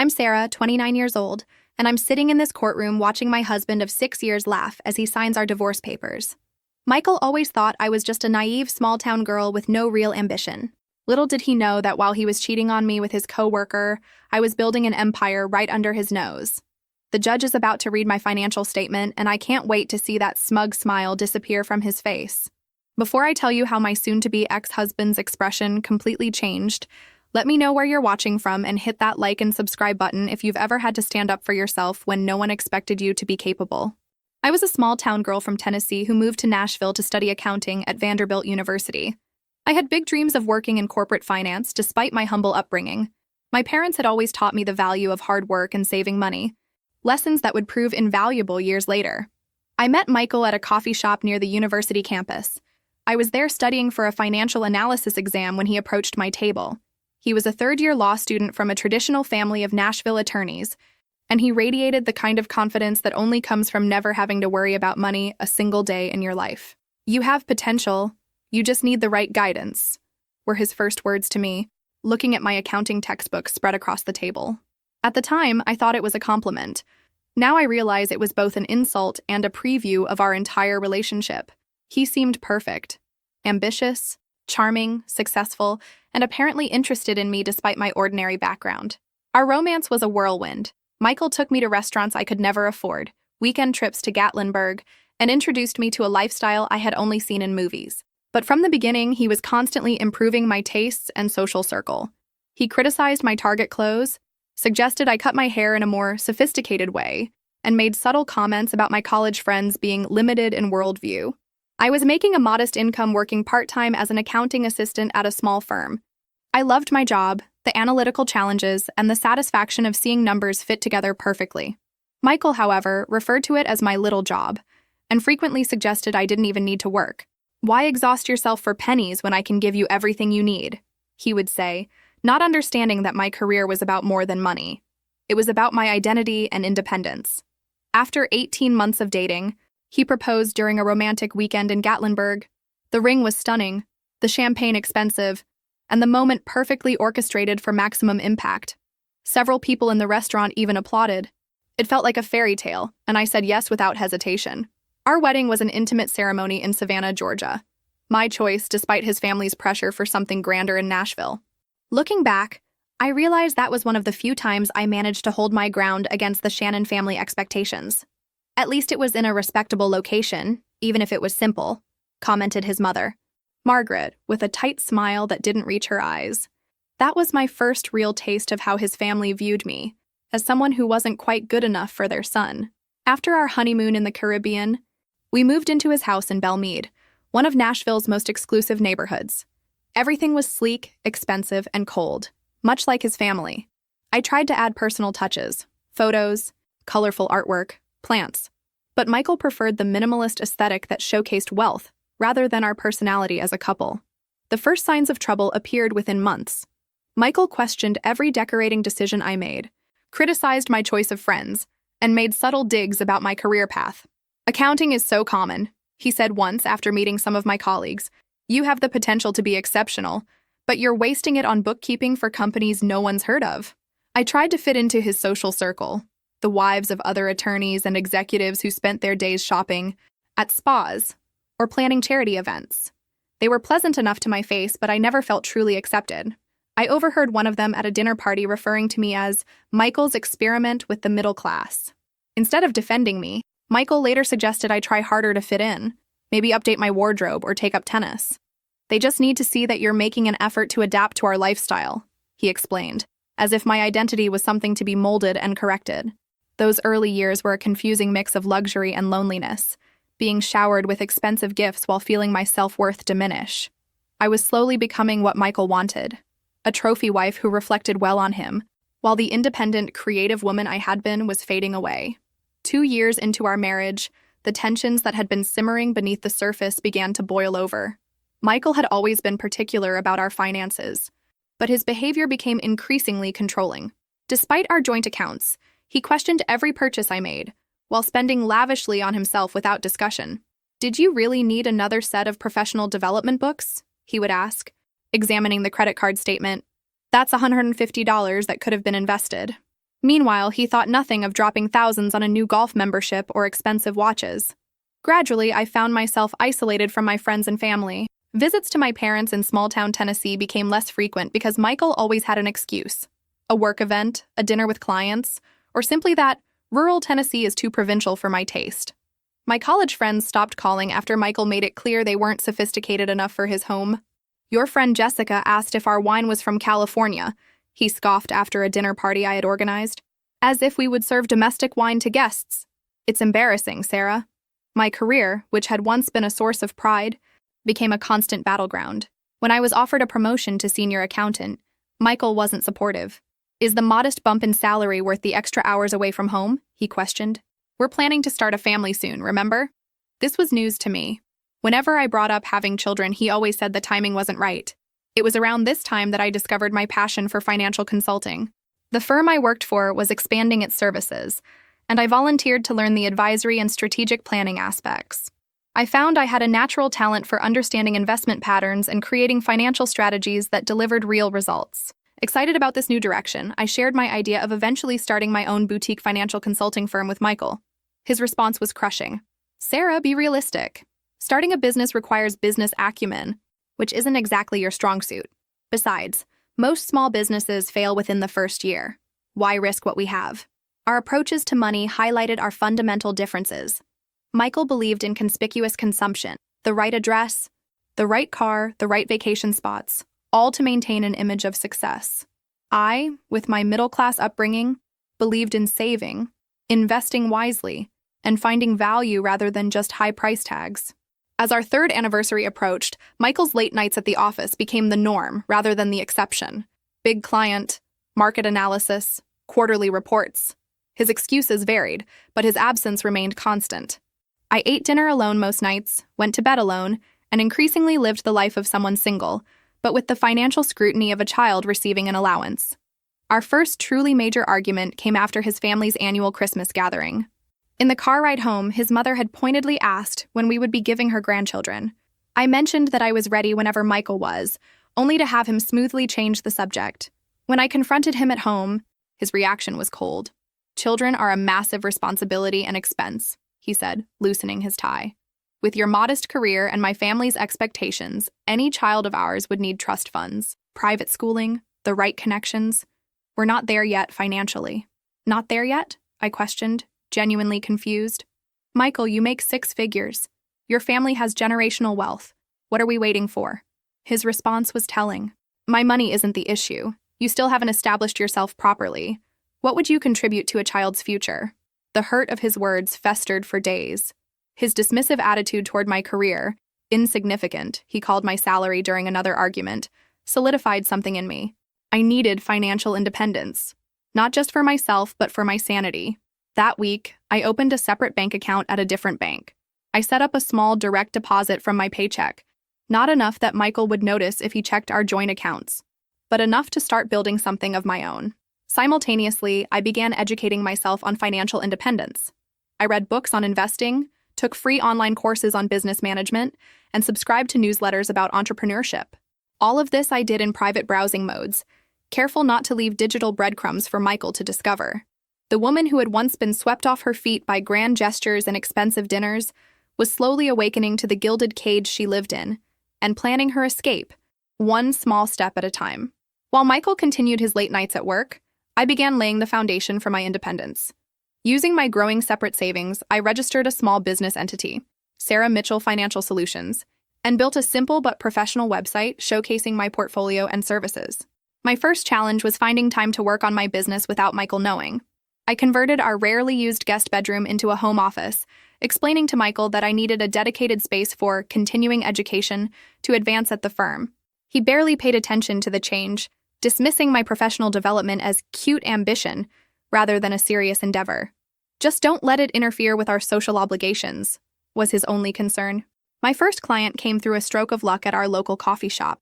I'm Sarah, 29 years old, and I'm sitting in this courtroom watching my husband of 6 years laugh as he signs our divorce papers. Michael always thought I was just a naive small-town girl with no real ambition. Little did he know that while he was cheating on me with his coworker, I was building an empire right under his nose. The judge is about to read my financial statement, and I can't wait to see that smug smile disappear from his face. Before I tell you how my soon-to-be ex-husband's expression completely changed, let me know where you're watching from and hit that like and subscribe button if you've ever had to stand up for yourself when no one expected you to be capable. I was a small-town girl from Tennessee who moved to Nashville to study accounting at Vanderbilt University. I had big dreams of working in corporate finance despite my humble upbringing. My parents had always taught me the value of hard work and saving money, lessons that would prove invaluable years later. I met Michael at a coffee shop near the university campus. I was there studying for a financial analysis exam when he approached my table. He was a third-year law student from a traditional family of Nashville attorneys, and he radiated the kind of confidence that only comes from never having to worry about money a single day in your life. "You have potential. You just need the right guidance," were his first words to me, looking at my accounting textbook spread across the table. At the time, I thought it was a compliment. Now I realize it was both an insult and a preview of our entire relationship. He seemed perfect, ambitious, charming, successful, and apparently interested in me despite my ordinary background. Our romance was a whirlwind. Michael took me to restaurants I could never afford, weekend trips to Gatlinburg, and introduced me to a lifestyle I had only seen in movies. But from the beginning, he was constantly improving my tastes and social circle. He criticized my Target clothes, suggested I cut my hair in a more sophisticated way, and made subtle comments about my college friends being limited in worldview. I was making a modest income working part-time as an accounting assistant at a small firm. I loved my job, the analytical challenges, and the satisfaction of seeing numbers fit together perfectly. Michael, however, referred to it as my little job, and frequently suggested I didn't even need to work. "Why exhaust yourself for pennies when I can give you everything you need?" he would say, not understanding that my career was about more than money. It was about my identity and independence. After 18 months of dating, he proposed during a romantic weekend in Gatlinburg. The ring was stunning, the champagne expensive, and the moment perfectly orchestrated for maximum impact. Several people in the restaurant even applauded. It felt like a fairy tale, and I said yes without hesitation. Our wedding was an intimate ceremony in Savannah, Georgia. My choice, despite his family's pressure for something grander in Nashville. Looking back, I realized that was one of the few times I managed to hold my ground against the Shannon family expectations. "At least it was in a respectable location, even if it was simple," commented his mother, Margaret, with a tight smile that didn't reach her eyes. That was my first real taste of how his family viewed me, as someone who wasn't quite good enough for their son. After our honeymoon in the Caribbean, we moved into his house in Belmead, one of Nashville's most exclusive neighborhoods. Everything was sleek, expensive, and cold, much like his family. I tried to add personal touches, photos, colorful artwork, plants. But Michael preferred the minimalist aesthetic that showcased wealth, rather than our personality as a couple. The first signs of trouble appeared within months. Michael questioned every decorating decision I made, criticized my choice of friends, and made subtle digs about my career path. "Accounting is so common," he said once after meeting some of my colleagues. "You have the potential to be exceptional, but you're wasting it on bookkeeping for companies no one's heard of." I tried to fit into his social circle, the wives of other attorneys and executives who spent their days shopping, at spas, or planning charity events. They were pleasant enough to my face, but I never felt truly accepted. I overheard one of them at a dinner party referring to me as Michael's experiment with the middle class. Instead of defending me, Michael later suggested I try harder to fit in, maybe update my wardrobe or take up tennis. "They just need to see that you're making an effort to adapt to our lifestyle," he explained, as if my identity was something to be molded and corrected. Those early years were a confusing mix of luxury and loneliness, being showered with expensive gifts while feeling my self-worth diminish. I was slowly becoming what Michael wanted, a trophy wife who reflected well on him, while the independent, creative woman I had been was fading away. 2 years into our marriage, the tensions that had been simmering beneath the surface began to boil over. Michael had always been particular about our finances, but his behavior became increasingly controlling. Despite our joint accounts, he questioned every purchase I made, while spending lavishly on himself without discussion. "Did you really need another set of professional development books?" he would ask, examining the credit card statement. "That's $150 that could have been invested." Meanwhile, he thought nothing of dropping thousands on a new golf membership or expensive watches. Gradually, I found myself isolated from my friends and family. Visits to my parents in small-town Tennessee became less frequent because Michael always had an excuse. A work event, a dinner with clients, or simply that rural Tennessee is too provincial for my taste. My college friends stopped calling after Michael made it clear they weren't sophisticated enough for his home. Your friend Jessica asked if our wine was from California, he scoffed after a dinner party I had organized. As if we would serve domestic wine to guests. It's embarrassing, Sarah. My career, which had once been a source of pride, became a constant battleground. When I was offered a promotion to senior accountant, Michael wasn't supportive. Is the modest bump in salary worth the extra hours away from home? He questioned. We're planning to start a family soon, remember? This was news to me. Whenever I brought up having children, he always said the timing wasn't right. It was around this time that I discovered my passion for financial consulting. The firm I worked for was expanding its services, and I volunteered to learn the advisory and strategic planning aspects. I found I had a natural talent for understanding investment patterns and creating financial strategies that delivered real results. Excited about this new direction, I shared my idea of eventually starting my own boutique financial consulting firm with Michael. His response was crushing. Sarah, be realistic. Starting a business requires business acumen, which isn't exactly your strong suit. Besides, most small businesses fail within the first year. Why risk what we have? Our approaches to money highlighted our fundamental differences. Michael believed in conspicuous consumption, the right address, the right car, the right vacation spots, all to maintain an image of success. I, with my middle-class upbringing, believed in saving, investing wisely, and finding value rather than just high price tags. As our third anniversary approached, Michael's late nights at the office became the norm rather than the exception. Big client, market analysis, quarterly reports. His excuses varied, but his absence remained constant. I ate dinner alone most nights, went to bed alone, and increasingly lived the life of someone single, but with the financial scrutiny of a child receiving an allowance. Our first truly major argument came after his family's annual Christmas gathering. In the car ride home, his mother had pointedly asked when we would be giving her grandchildren. I mentioned that I was ready whenever Michael was, only to have him smoothly change the subject. When I confronted him at home, his reaction was cold. Children are a massive responsibility and expense, he said, loosening his tie. With your modest career and my family's expectations, any child of ours would need trust funds, private schooling, the right connections. We're not there yet financially. Not there yet? I questioned, genuinely confused. Michael, you make 6 figures. Your family has generational wealth. What are we waiting for? His response was telling. My money isn't the issue. You still haven't established yourself properly. What would you contribute to a child's future? The hurt of his words festered for days. His dismissive attitude toward my career, insignificant, he called my salary during another argument, solidified something in me. I needed financial independence. Not just for myself, but for my sanity. That week, I opened a separate bank account at a different bank. I set up a small direct deposit from my paycheck, not enough that Michael would notice if he checked our joint accounts, but enough to start building something of my own. Simultaneously, I began educating myself on financial independence. I read books on investing, took free online courses on business management, and subscribed to newsletters about entrepreneurship. All of this I did in private browsing modes, careful not to leave digital breadcrumbs for Michael to discover. The woman who had once been swept off her feet by grand gestures and expensive dinners was slowly awakening to the gilded cage she lived in and planning her escape, one small step at a time. While Michael continued his late nights at work, I began laying the foundation for my independence. Using my growing separate savings, I registered a small business entity, Sarah Mitchell Financial Solutions, and built a simple but professional website showcasing my portfolio and services. My first challenge was finding time to work on my business without Michael knowing. I converted our rarely used guest bedroom into a home office, explaining to Michael that I needed a dedicated space for continuing education to advance at the firm. He barely paid attention to the change, dismissing my professional development as cute ambition rather than a serious endeavor. Just don't let it interfere with our social obligations, was his only concern. My first client came through a stroke of luck at our local coffee shop.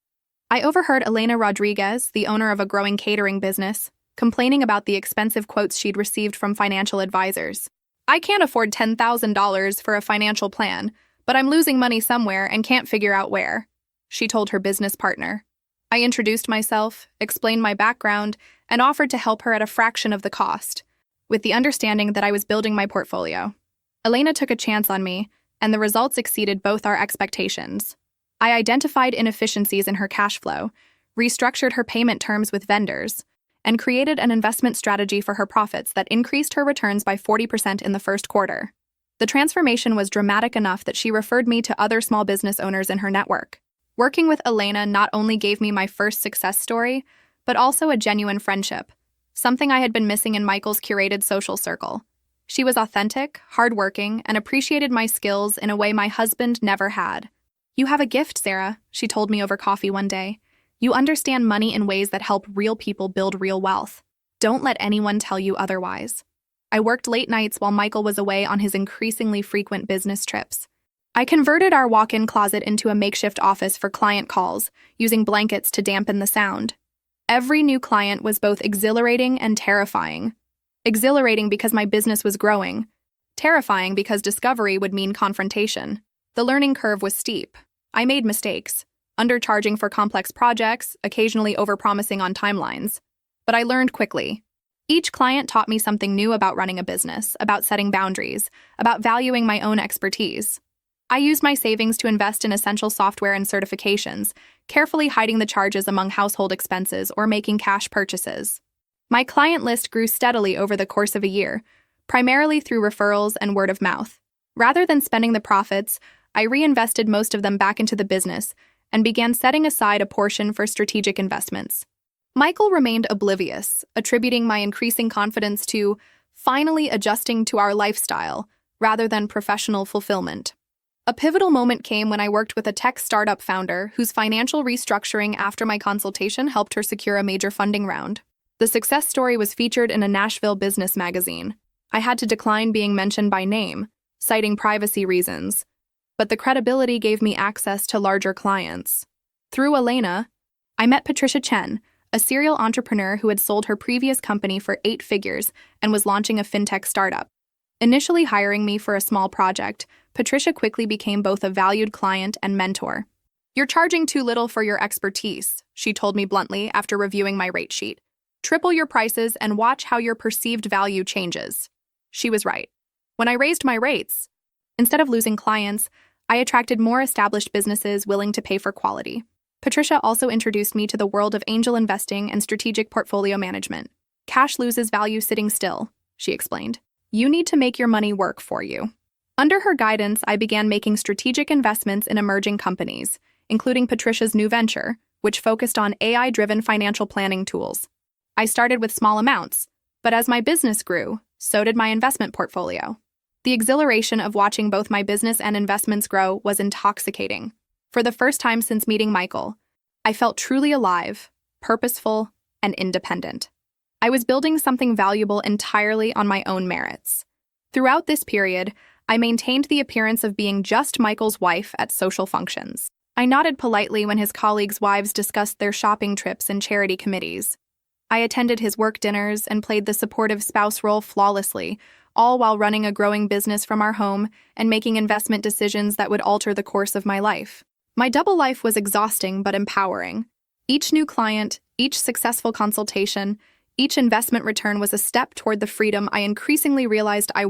I overheard Elena Rodriguez, the owner of a growing catering business, complaining about the expensive quotes she'd received from financial advisors. I can't afford $10,000 for a financial plan, but I'm losing money somewhere and can't figure out where, she told her business partner. I introduced myself, explained my background, and offered to help her at a fraction of the cost, with the understanding that I was building my portfolio. Elena took a chance on me, and the results exceeded both our expectations. I identified inefficiencies in her cash flow, restructured her payment terms with vendors, and created an investment strategy for her profits that increased her returns by 40% in the first quarter. The transformation was dramatic enough that she referred me to other small business owners in her network. Working with Elena not only gave me my first success story, but also a genuine friendship, something I had been missing in Michael's curated social circle. She was authentic, hardworking, and appreciated my skills in a way my husband never had. "You have a gift, Sarah," she told me over coffee one day. "You understand money in ways that help real people build real wealth. Don't let anyone tell you otherwise." I worked late nights while Michael was away on his increasingly frequent business trips. I converted our walk-in closet into a makeshift office for client calls, using blankets to dampen the sound. Every new client was both exhilarating and terrifying. Exhilarating because my business was growing. Terrifying because discovery would mean confrontation. The learning curve was steep. I made mistakes, undercharging for complex projects, occasionally overpromising on timelines. But I learned quickly. Each client taught me something new about running a business, about setting boundaries, about valuing my own expertise. I used my savings to invest in essential software and certifications, carefully hiding the charges among household expenses or making cash purchases. My client list grew steadily over the course of a year, primarily through referrals and word of mouth. Rather than spending the profits, I reinvested most of them back into the business and began setting aside a portion for strategic investments. Michael remained oblivious, attributing my increasing confidence to finally adjusting to our lifestyle rather than professional fulfillment. A pivotal moment came when I worked with a tech startup founder whose financial restructuring after my consultation helped her secure a major funding round. The success story was featured in a Nashville business magazine. I had to decline being mentioned by name, citing privacy reasons, but the credibility gave me access to larger clients. Through Elena, I met Patricia Chen, a serial entrepreneur who had sold her previous company for 8 figures and was launching a fintech startup. Initially hiring me for a small project, Patricia quickly became both a valued client and mentor. "You're charging too little for your expertise," she told me bluntly after reviewing my rate sheet. "Triple your prices and watch how your perceived value changes." She was right. When I raised my rates, instead of losing clients, I attracted more established businesses willing to pay for quality. Patricia also introduced me to the world of angel investing and strategic portfolio management. "Cash loses value sitting still," she explained. "You need to make your money work for you." Under her guidance, I began making strategic investments in emerging companies, including Patricia's new venture, which focused on AI-driven financial planning tools. I started with small amounts, but as my business grew, so did my investment portfolio. The exhilaration of watching both my business and investments grow was intoxicating. For the first time since meeting Michael, I felt truly alive, purposeful, and independent. I was building something valuable entirely on my own merits. Throughout this period, I maintained the appearance of being just Michael's wife at social functions. I nodded politely when his colleagues' wives discussed their shopping trips and charity committees. I attended his work dinners and played the supportive spouse role flawlessly, all while running a growing business from our home and making investment decisions that would alter the course of my life. My double life was exhausting but empowering. Each new client, each successful consultation, each investment return was a step toward the freedom I increasingly realized I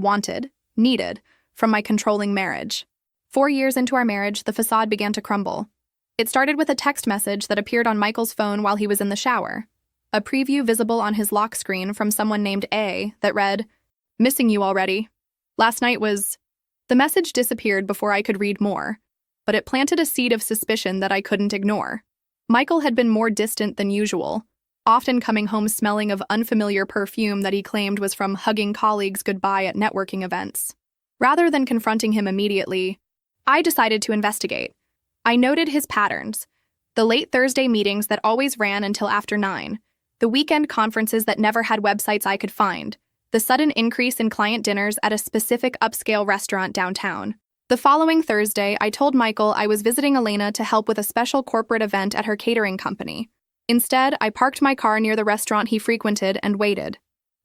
needed, from my controlling marriage. 4 years into our marriage, the facade began to crumble. It started with a text message that appeared on Michael's phone while he was in the shower. A preview visible on his lock screen from someone named A that read, "Missing you already. Last night was..." The message disappeared before I could read more, but it planted a seed of suspicion that I couldn't ignore. Michael had been more distant than usual, often coming home smelling of unfamiliar perfume that he claimed was from hugging colleagues goodbye at networking events. Rather than confronting him immediately, I decided to investigate. I noted his patterns: the late Thursday meetings that always ran until after 9, the weekend conferences that never had websites I could find, the sudden increase in client dinners at a specific upscale restaurant downtown. The following Thursday, I told Michael I was visiting Elena to help with a special corporate event at her catering company. Instead, I parked my car near the restaurant he frequented and waited.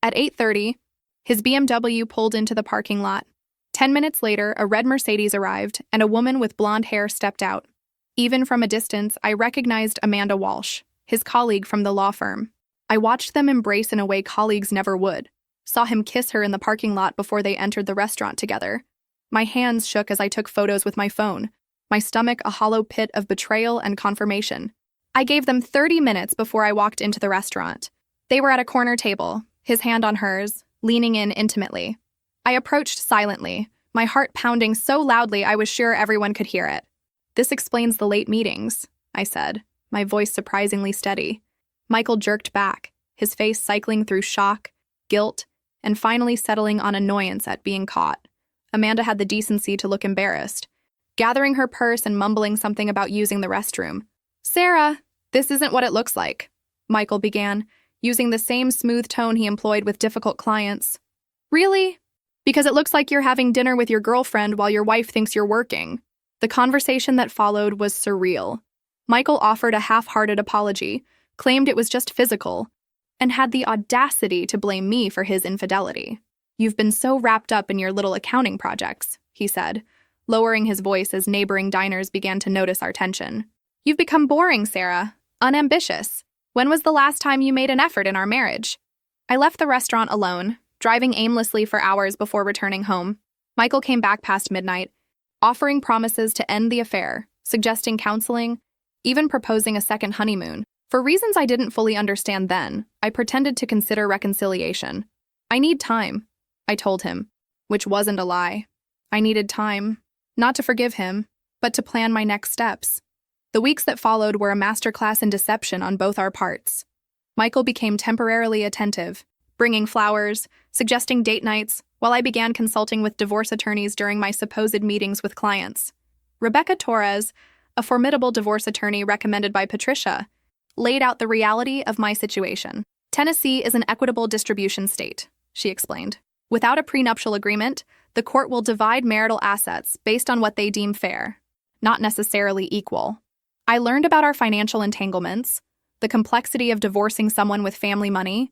At 8:30, his BMW pulled into the parking lot. 10 minutes later, a red Mercedes arrived, and a woman with blonde hair stepped out. Even from a distance, I recognized Amanda Walsh, his colleague from the law firm. I watched them embrace in a way colleagues never would, saw him kiss her in the parking lot before they entered the restaurant together. My hands shook as I took photos with my phone, my stomach a hollow pit of betrayal and confirmation. I gave them 30 minutes before I walked into the restaurant. They were at a corner table, his hand on hers, leaning in intimately. I approached silently, my heart pounding so loudly I was sure everyone could hear it. "This explains the late meetings," I said, my voice surprisingly steady. Michael jerked back, his face cycling through shock, guilt, and finally settling on annoyance at being caught. Amanda had the decency to look embarrassed, gathering her purse and mumbling something about using the restroom. "Sarah, this isn't what it looks like," Michael began, using the same smooth tone he employed with difficult clients. "Really? Because it looks like you're having dinner with your girlfriend while your wife thinks you're working." The conversation that followed was surreal. Michael offered a half-hearted apology, claimed it was just physical, and had the audacity to blame me for his infidelity. "You've been so wrapped up in your little accounting projects," he said, lowering his voice as neighboring diners began to notice our tension. "You've become boring, Sarah, unambitious. When was the last time you made an effort in our marriage?" I left the restaurant alone, driving aimlessly for hours before returning home. Michael came back past midnight, offering promises to end the affair, suggesting counseling, even proposing a second honeymoon. For reasons I didn't fully understand then, I pretended to consider reconciliation. "I need time," I told him, which wasn't a lie. I needed time, not to forgive him, but to plan my next steps. The weeks that followed were a masterclass in deception on both our parts. Michael became temporarily attentive, bringing flowers, suggesting date nights, while I began consulting with divorce attorneys during my supposed meetings with clients. Rebecca Torres, a formidable divorce attorney recommended by Patricia, laid out the reality of my situation. "Tennessee is an equitable distribution state," she explained. "Without a prenuptial agreement, the court will divide marital assets based on what they deem fair, not necessarily equal." I learned about our financial entanglements, the complexity of divorcing someone with family money,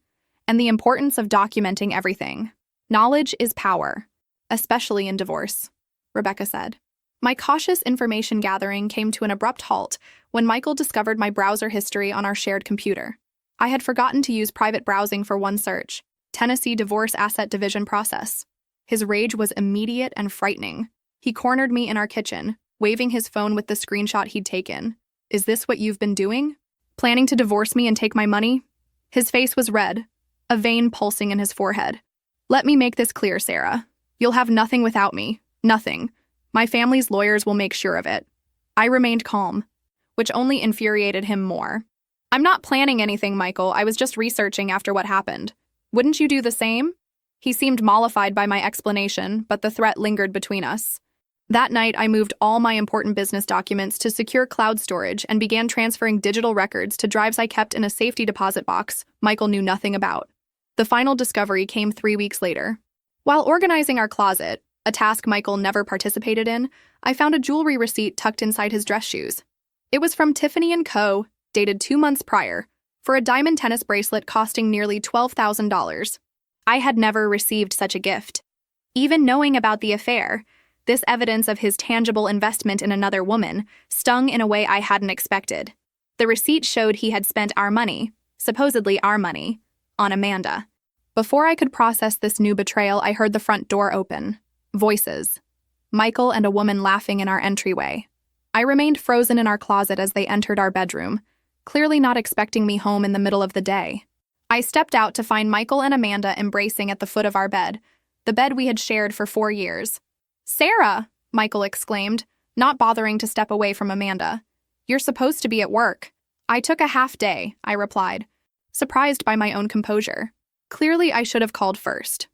and the importance of documenting everything. "Knowledge is power, especially in divorce," Rebecca said. My cautious information gathering came to an abrupt halt when Michael discovered my browser history on our shared computer. I had forgotten to use private browsing for one search: Tennessee Divorce Asset Division Process. His rage was immediate and frightening. He cornered me in our kitchen, waving his phone with the screenshot he'd taken. "Is this what you've been doing? Planning to divorce me and take my money?" His face was red, a vein pulsing in his forehead. "Let me make this clear, Sarah. You'll have nothing without me. Nothing. My family's lawyers will make sure of it." I remained calm, which only infuriated him more. "I'm not planning anything, Michael. I was just researching after what happened. Wouldn't you do the same?" He seemed mollified by my explanation, but the threat lingered between us. That night, I moved all my important business documents to secure cloud storage and began transferring digital records to drives I kept in a safety deposit box Michael knew nothing about. The final discovery came 3 weeks later. While organizing our closet, a task Michael never participated in, I found a jewelry receipt tucked inside his dress shoes. It was from Tiffany & Co., dated 2 months prior, for a diamond tennis bracelet costing nearly $12,000. I had never received such a gift. Even knowing about the affair, this evidence of his tangible investment in another woman stung in a way I hadn't expected. The receipt showed he had spent our money, supposedly our money, on Amanda. Before I could process this new betrayal, I heard the front door open. Voices. Michael and a woman laughing in our entryway. I remained frozen in our closet as they entered our bedroom, clearly not expecting me home in the middle of the day. I stepped out to find Michael and Amanda embracing at the foot of our bed, the bed we had shared for 4 years. "Sarah!" Michael exclaimed, not bothering to step away from Amanda. "You're supposed to be at work." "I took a half day," I replied, surprised by my own composure. Clearly, I should have called first.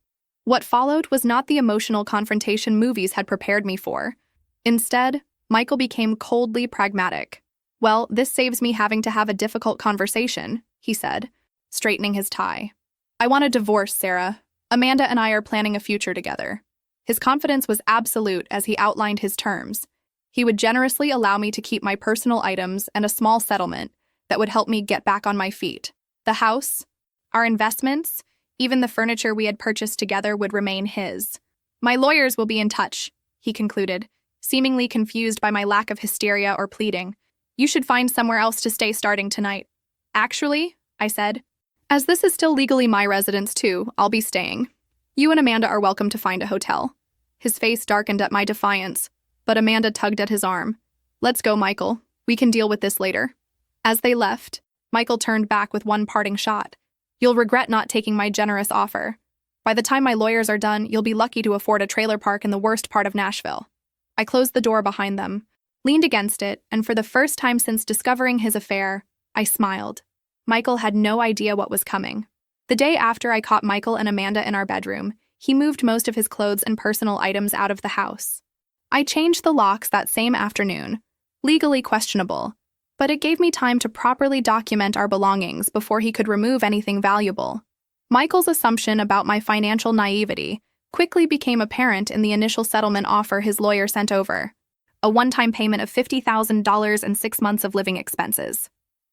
What followed was not the emotional confrontation movies had prepared me for. Instead, Michael became coldly pragmatic. "Well, this saves me having to have a difficult conversation," he said, straightening his tie. "I want a divorce, Sarah. Amanda and I are planning a future together." His confidence was absolute as he outlined his terms. He would generously allow me to keep my personal items and a small settlement that would help me get back on my feet. The house, our investments, even the furniture we had purchased together would remain his. "My lawyers will be in touch," he concluded, seemingly confused by my lack of hysteria or pleading. You should find somewhere else to stay starting tonight. Actually, I said, as this is still legally my residence too, I'll be staying. You and Amanda are welcome to find a hotel. His face darkened at my defiance, but Amanda tugged at his arm. Let's go, Michael. We can deal with this later. As they left, Michael turned back with one parting shot. You'll regret not taking my generous offer. By the time my lawyers are done, you'll be lucky to afford a trailer park in the worst part of Nashville. I closed the door behind them, leaned against it, and for the first time since discovering his affair, I smiled. Michael had no idea what was coming. The day after I caught Michael and Amanda in our bedroom, he moved most of his clothes and personal items out of the house. I changed the locks that same afternoon, legally questionable, but it gave me time to properly document our belongings before he could remove anything valuable. Michael's assumption about my financial naivety quickly became apparent in the initial settlement offer his lawyer sent over, a one-time payment of $50,000 and 6 months of living expenses.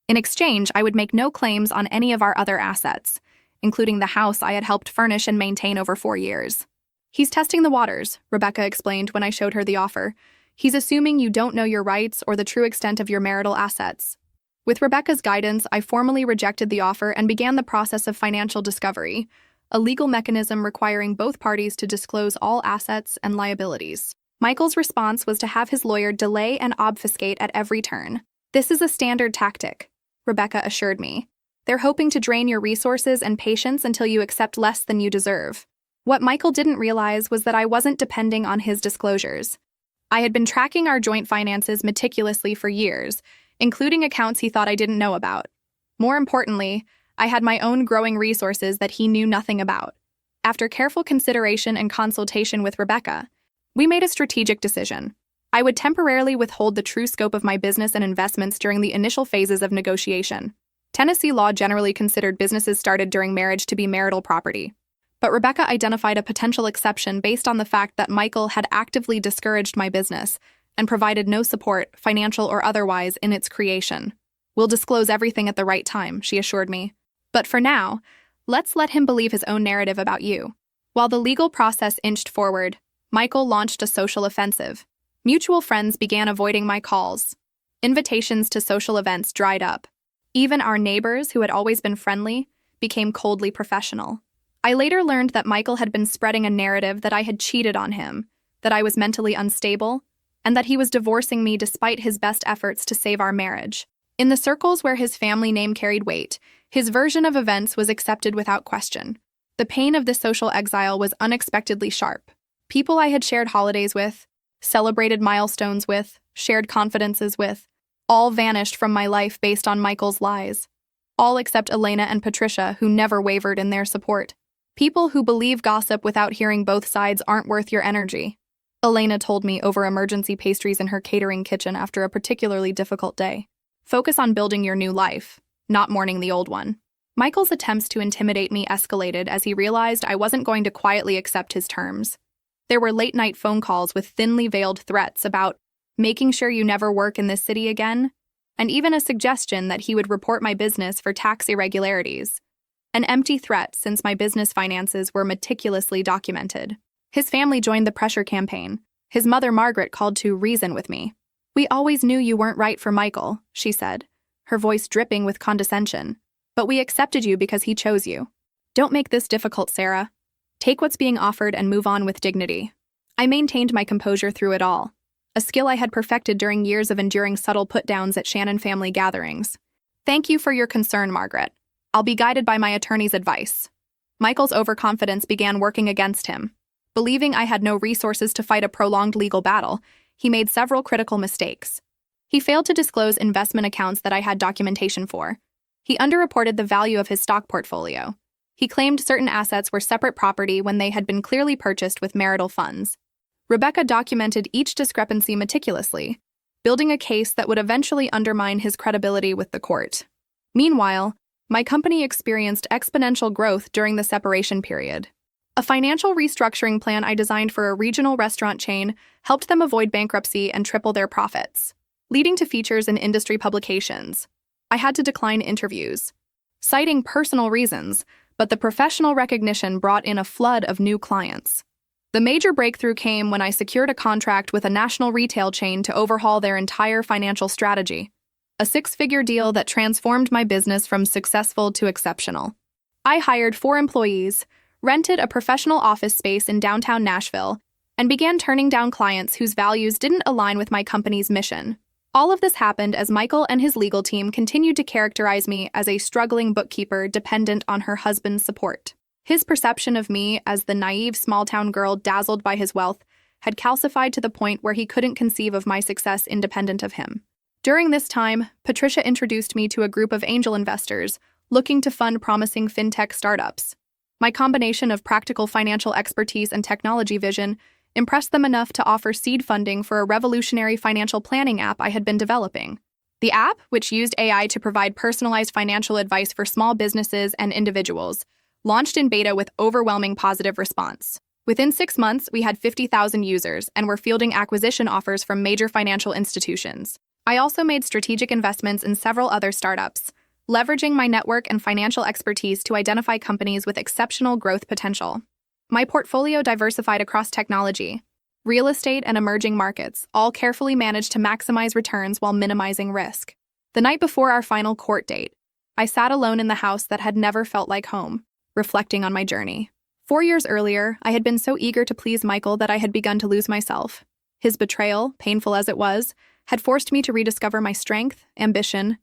In exchange, I would make no claims on any of our other assets, including the house I had helped furnish and maintain over 4 years. He's testing the waters, Rebecca explained when I showed her the offer. He's assuming you don't know your rights or the true extent of your marital assets. With Rebecca's guidance, I formally rejected the offer and began the process of financial discovery, a legal mechanism requiring both parties to disclose all assets and liabilities. Michael's response was to have his lawyer delay and obfuscate at every turn. This is a standard tactic, Rebecca assured me. They're hoping to drain your resources and patience until you accept less than you deserve. What Michael didn't realize was that I wasn't depending on his disclosures. I had been tracking our joint finances meticulously for years, including accounts he thought I didn't know about. More importantly, I had my own growing resources that he knew nothing about. After careful consideration and consultation with Rebecca, we made a strategic decision. I would temporarily withhold the true scope of my business and investments during the initial phases of negotiation. Tennessee law generally considered businesses started during marriage to be marital property. But Rebecca identified a potential exception based on the fact that Michael had actively discouraged my business and provided no support, financial or otherwise, in its creation. We'll disclose everything at the right time, she assured me. But for now, let's let him believe his own narrative about you. While the legal process inched forward, Michael launched a social offensive. Mutual friends began avoiding my calls. Invitations to social events dried up. Even our neighbors, who had always been friendly, became coldly professional. I later learned that Michael had been spreading a narrative that I had cheated on him, that I was mentally unstable, and that he was divorcing me despite his best efforts to save our marriage. In the circles where his family name carried weight, his version of events was accepted without question. The pain of this social exile was unexpectedly sharp. People I had shared holidays with, celebrated milestones with, shared confidences with, all vanished from my life based on Michael's lies. All except Elena and Patricia, who never wavered in their support. People who believe gossip without hearing both sides aren't worth your energy, Elena told me over emergency pastries in her catering kitchen after a particularly difficult day. Focus on building your new life, not mourning the old one. Michael's attempts to intimidate me escalated as he realized I wasn't going to quietly accept his terms. There were late-night phone calls with thinly veiled threats about making sure you never work in this city again, and even a suggestion that he would report my business for tax irregularities. An empty threat since my business finances were meticulously documented. His family joined the pressure campaign. His mother, Margaret, called to reason with me. We always knew you weren't right for Michael, she said, her voice dripping with condescension. But we accepted you because he chose you. Don't make this difficult, Sarah. Take what's being offered and move on with dignity. I maintained my composure through it all, a skill I had perfected during years of enduring subtle put-downs at Shannon family gatherings. Thank you for your concern, Margaret. I'll be guided by my attorney's advice. Michael's overconfidence began working against him. Believing I had no resources to fight a prolonged legal battle, he made several critical mistakes. He failed to disclose investment accounts that I had documentation for. He underreported the value of his stock portfolio. He claimed certain assets were separate property when they had been clearly purchased with marital funds. Rebecca documented each discrepancy meticulously, building a case that would eventually undermine his credibility with the court. Meanwhile, my company experienced exponential growth during the separation period. A financial restructuring plan I designed for a regional restaurant chain helped them avoid bankruptcy and triple their profits, leading to features in industry publications. I had to decline interviews, citing personal reasons, but the professional recognition brought in a flood of new clients. The major breakthrough came when I secured a contract with a national retail chain to overhaul their entire financial strategy. a six-figure deal that transformed my business from successful to exceptional. I hired 4 employees, rented a professional office space in downtown Nashville, and began turning down clients whose values didn't align with my company's mission. All of this happened as Michael and his legal team continued to characterize me as a struggling bookkeeper dependent on her husband's support. His perception of me as the naive small-town girl dazzled by his wealth had calcified to the point where he couldn't conceive of my success independent of him. During this time, Patricia introduced me to a group of angel investors looking to fund promising fintech startups. My combination of practical financial expertise and technology vision impressed them enough to offer seed funding for a revolutionary financial planning app I had been developing. The app, which used AI to provide personalized financial advice for small businesses and individuals, launched in beta with overwhelming positive response. Within 6 months, we had 50,000 users and were fielding acquisition offers from major financial institutions. I also made strategic investments in several other startups, leveraging my network and financial expertise to identify companies with exceptional growth potential. My portfolio diversified across technology, real estate, and emerging markets, all carefully managed to maximize returns while minimizing risk. The night before our final court date, I sat alone in the house that had never felt like home, reflecting on my journey. 4 years earlier, I had been so eager to please Michael that I had begun to lose myself. His betrayal, painful as it was, had forced me to rediscover my strength, ambition,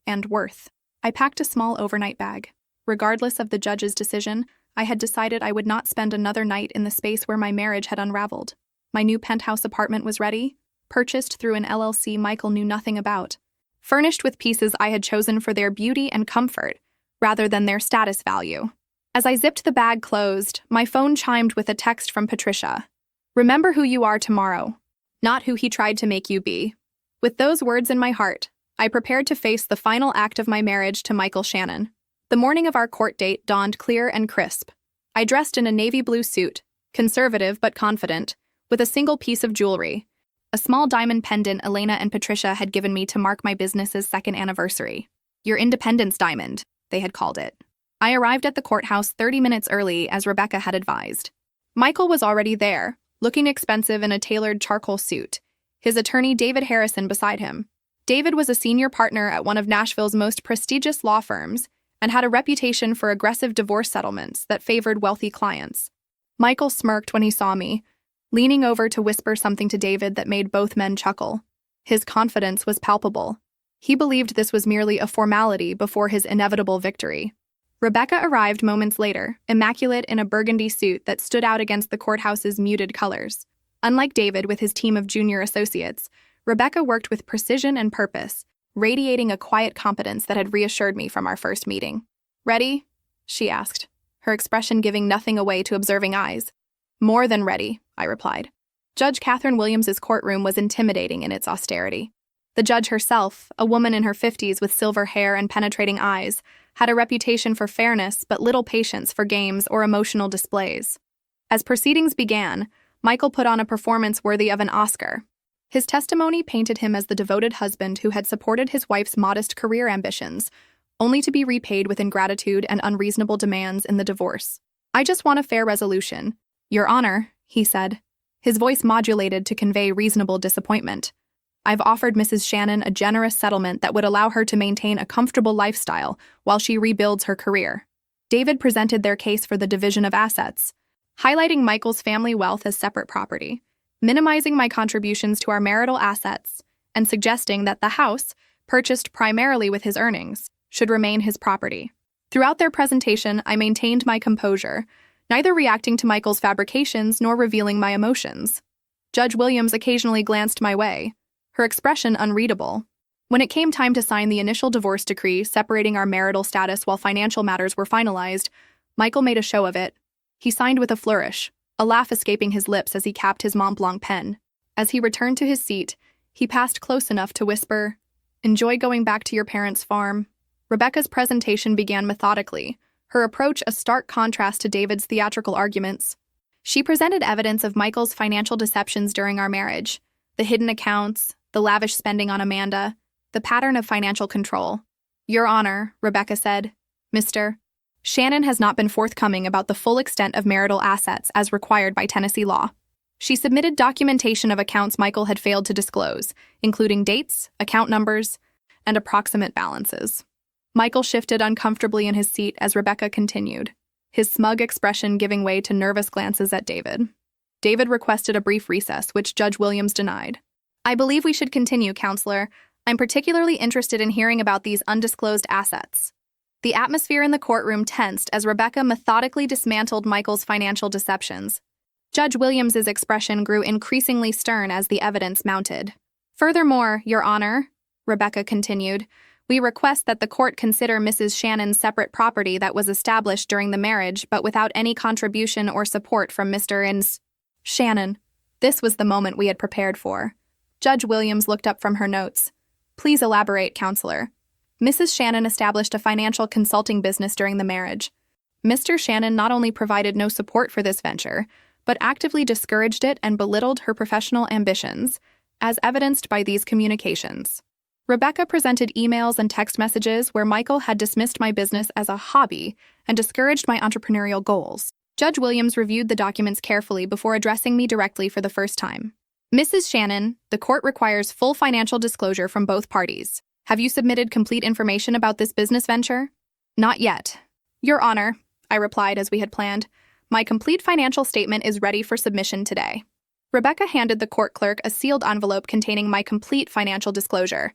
and worth. I packed a small overnight bag. Regardless of the judge's decision, I had decided I would not spend another night in the space where my marriage had unraveled. My new penthouse apartment was ready, purchased through an LLC Michael knew nothing about, furnished with pieces I had chosen for their beauty and comfort, rather than their status value. As I zipped the bag closed, my phone chimed with a text from Patricia. "Remember who you are tomorrow, not who he tried to make you be." With those words in my heart, I prepared to face the final act of my marriage to Michael Shannon. The morning of our court date dawned clear and crisp. I dressed in a navy blue suit, conservative but confident, with a single piece of jewelry, a small diamond pendant Elena and Patricia had given me to mark my business's 2nd anniversary. Your Independence Diamond, they had called it. I arrived at the courthouse 30 minutes early, as Rebecca had advised. Michael was already there, looking expensive in a tailored charcoal suit, his attorney David Harrison beside him. David was a senior partner at one of Nashville's most prestigious law firms and had a reputation for aggressive divorce settlements that favored wealthy clients. Michael smirked when he saw me, leaning over to whisper something to David that made both men chuckle. His confidence was palpable. He believed this was merely a formality before his inevitable victory. Rebecca arrived moments later, immaculate in a burgundy suit that stood out against the courthouse's muted colors. Unlike David with his team of junior associates, Rebecca worked with precision and purpose, radiating a quiet competence that had reassured me from our first meeting. "Ready?" she asked, her expression giving nothing away to observing eyes. "More than ready," I replied. Judge Catherine Williams's courtroom was intimidating in its austerity. The judge herself, a woman in her 50s with silver hair and penetrating eyes, had a reputation for fairness but little patience for games or emotional displays. As proceedings began, Michael put on a performance worthy of an Oscar. His testimony painted him as the devoted husband who had supported his wife's modest career ambitions, only to be repaid with ingratitude and unreasonable demands in the divorce. "I just want a fair resolution, Your Honor," he said, his voice modulated to convey reasonable disappointment. "I've offered Mrs. Shannon a generous settlement that would allow her to maintain a comfortable lifestyle while she rebuilds her career." David presented their case for the division of assets, highlighting Michael's family wealth as separate property, minimizing my contributions to our marital assets, and suggesting that the house, purchased primarily with his earnings, should remain his property. Throughout their presentation, I maintained my composure, neither reacting to Michael's fabrications nor revealing my emotions. Judge Williams occasionally glanced my way, her expression unreadable. When it came time to sign the initial divorce decree separating our marital status while financial matters were finalized, Michael made a show of it. He signed with a flourish, a laugh escaping his lips as he capped his Mont Blanc pen. As he returned to his seat, he passed close enough to whisper, "Enjoy going back to your parents' farm." Rebecca's presentation began methodically, her approach a stark contrast to David's theatrical arguments. She presented evidence of Michael's financial deceptions during our marriage, the hidden accounts, the lavish spending on Amanda, the pattern of financial control. "Your Honor," Rebecca said, "Mr. Shannon has not been forthcoming about the full extent of marital assets as required by Tennessee law." She submitted documentation of accounts Michael had failed to disclose, including dates, account numbers, and approximate balances. Michael shifted uncomfortably in his seat as Rebecca continued, his smug expression giving way to nervous glances at David. David requested a brief recess, which Judge Williams denied. "I believe we should continue, Counselor. I'm particularly interested in hearing about these undisclosed assets." The atmosphere in the courtroom tensed as Rebecca methodically dismantled Michael's financial deceptions. Judge Williams's expression grew increasingly stern as the evidence mounted. "Furthermore, Your Honor," Rebecca continued, "we request that the court consider Mrs. Shannon's separate property that was established during the marriage but without any contribution or support from Mr. and Shannon." This was the moment we had prepared for. Judge Williams looked up from her notes. "Please elaborate, Counselor." "Mrs. Shannon established a financial consulting business during the marriage. Mr. Shannon not only provided no support for this venture, but actively discouraged it and belittled her professional ambitions, as evidenced by these communications." Rebecca presented emails and text messages where Michael had dismissed my business as a hobby and discouraged my entrepreneurial goals. Judge Williams reviewed the documents carefully before addressing me directly for the first time. "Mrs. Shannon, the court requires full financial disclosure from both parties. Have you submitted complete information about this business venture?" "Not yet, Your Honor," I replied as we had planned. "My complete financial statement is ready for submission today." Rebecca handed the court clerk a sealed envelope containing my complete financial disclosure,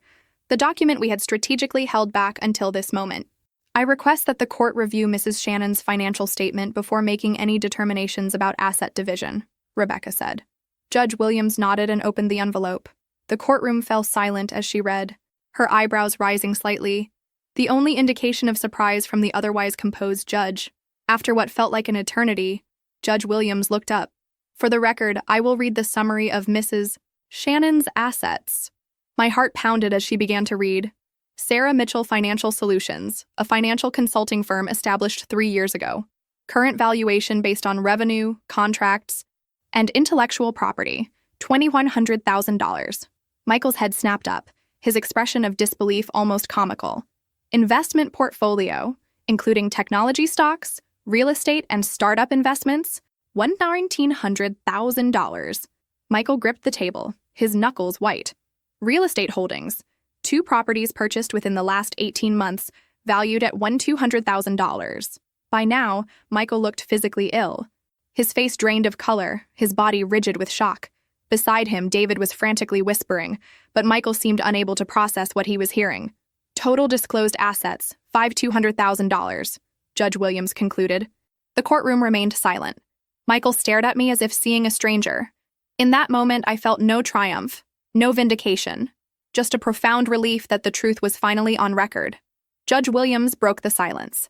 the document we had strategically held back until this moment. "I request that the court review Mrs. Shannon's financial statement before making any determinations about asset division," Rebecca said. Judge Williams nodded and opened the envelope. The courtroom fell silent as she read, her eyebrows rising slightly, the only indication of surprise from the otherwise composed judge. After what felt like an eternity, Judge Williams looked up. "For the record, I will read the summary of Mrs. Shannon's assets." My heart pounded as she began to read. "Sarah Mitchell Financial Solutions, a financial consulting firm established 3 years ago. Current valuation based on revenue, contracts, and intellectual property, $2,100,000. Michael's head snapped up, his expression of disbelief almost comical. "Investment portfolio, including technology stocks, real estate, and startup investments, $1,900,000. Michael gripped the table, his knuckles white. "Real estate holdings, 2 properties purchased within the last 18 months, valued at $200,000. By now, Michael looked physically ill. His face drained of color, his body rigid with shock. Beside him, David was frantically whispering, but Michael seemed unable to process what he was hearing. "Total disclosed assets, $200,000, Judge Williams concluded. The courtroom remained silent. Michael stared at me as if seeing a stranger. In that moment, I felt no triumph, no vindication, just a profound relief that the truth was finally on record. Judge Williams broke the silence.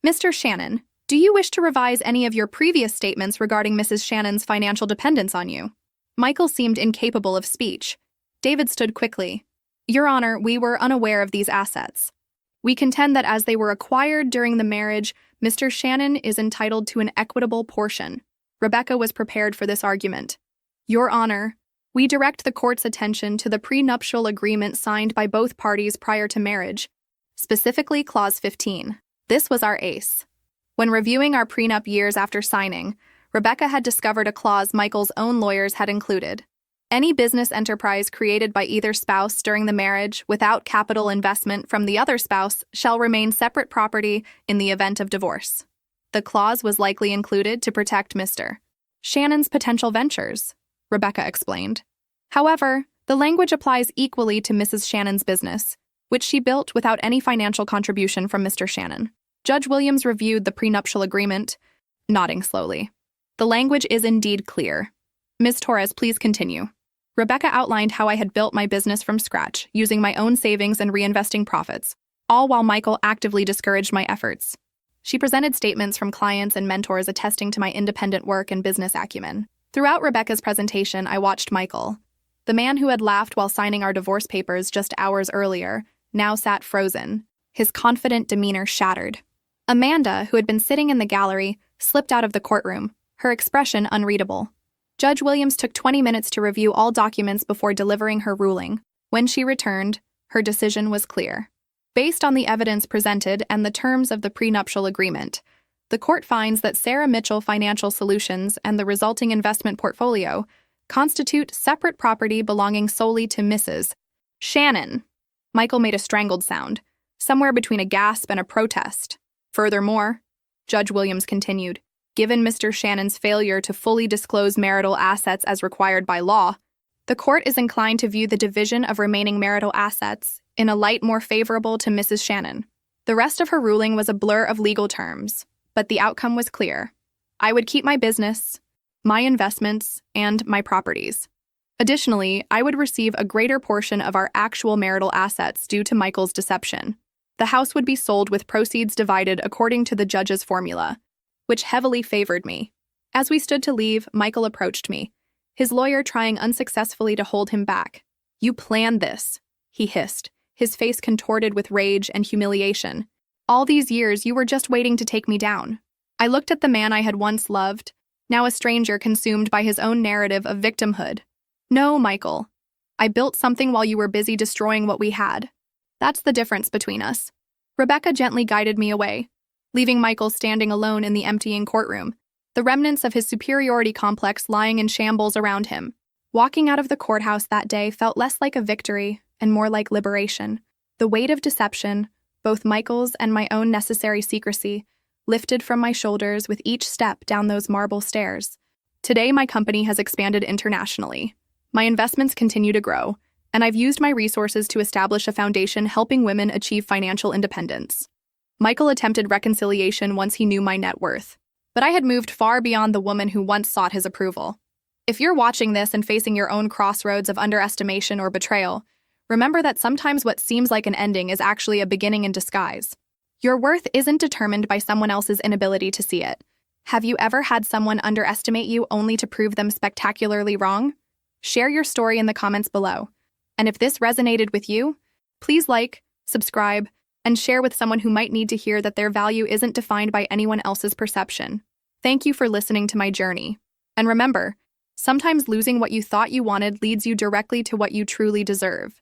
"Mr. Shannon, do you wish to revise any of your previous statements regarding Mrs. Shannon's financial dependence on you?" Michael seemed incapable of speech. David stood quickly. "Your Honor, we were unaware of these assets. We contend that as they were acquired during the marriage, Mr. Shannon is entitled to an equitable portion." Rebecca was prepared for this argument. "Your Honor, we direct the court's attention to the prenuptial agreement signed by both parties prior to marriage, specifically Clause 15. This was our ace. When reviewing our prenup years after signing, Rebecca had discovered a clause Michael's own lawyers had included. Any business enterprise created by either spouse during the marriage without capital investment from the other spouse shall remain separate property in the event of divorce. The clause was likely included to protect Mr. Shannon's potential ventures," Rebecca explained. "However, the language applies equally to Mrs. Shannon's business, which she built without any financial contribution from Mr. Shannon." Judge Williams reviewed the prenuptial agreement, nodding slowly. "The language is indeed clear. Ms. Torres, please continue." Rebecca outlined how I had built my business from scratch, using my own savings and reinvesting profits, all while Michael actively discouraged my efforts. She presented statements from clients and mentors attesting to my independent work and business acumen. Throughout Rebecca's presentation, I watched Michael. The man who had laughed while signing our divorce papers just hours earlier now sat frozen, his confident demeanor shattered. Amanda, who had been sitting in the gallery, slipped out of the courtroom, her expression unreadable. Judge Williams took 20 minutes to review all documents before delivering her ruling. When she returned, her decision was clear. Based on the evidence presented and the terms of the prenuptial agreement, the court finds that Sarah Mitchell Financial Solutions and the resulting investment portfolio constitute separate property belonging solely to Mrs. Shannon. Michael made a strangled sound, somewhere between a gasp and a protest. Furthermore, Judge Williams continued, given Mr. Shannon's failure to fully disclose marital assets as required by law, the court is inclined to view the division of remaining marital assets in a light more favorable to Mrs. Shannon. The rest of her ruling was a blur of legal terms, but the outcome was clear. I would keep my business, my investments, and my properties. Additionally, I would receive a greater portion of our actual marital assets due to Michael's deception. The house would be sold with proceeds divided according to the judge's formula, which heavily favored me. As we stood to leave, Michael approached me, his lawyer trying unsuccessfully to hold him back. "You planned this," he hissed, his face contorted with rage and humiliation. "All these years you were just waiting to take me down." I looked at the man I had once loved, now a stranger consumed by his own narrative of victimhood. "No, Michael. I built something while you were busy destroying what we had. That's the difference between us." Rebecca gently guided me away, leaving Michael standing alone in the emptying courtroom, the remnants of his superiority complex lying in shambles around him. Walking out of the courthouse that day felt less like a victory and more like liberation. The weight of deception, both Michael's and my own necessary secrecy, lifted from my shoulders with each step down those marble stairs. Today, my company has expanded internationally. My investments continue to grow, and I've used my resources to establish a foundation helping women achieve financial independence. Michael attempted reconciliation once he knew my net worth, but I had moved far beyond the woman who once sought his approval. If you're watching this and facing your own crossroads of underestimation or betrayal, remember that sometimes what seems like an ending is actually a beginning in disguise. Your worth isn't determined by someone else's inability to see it. Have you ever had someone underestimate you only to prove them spectacularly wrong? Share your story in the comments below. And if this resonated with you, please like, subscribe, and share with someone who might need to hear that their value isn't defined by anyone else's perception. Thank you for listening to my journey. And remember, sometimes losing what you thought you wanted leads you directly to what you truly deserve.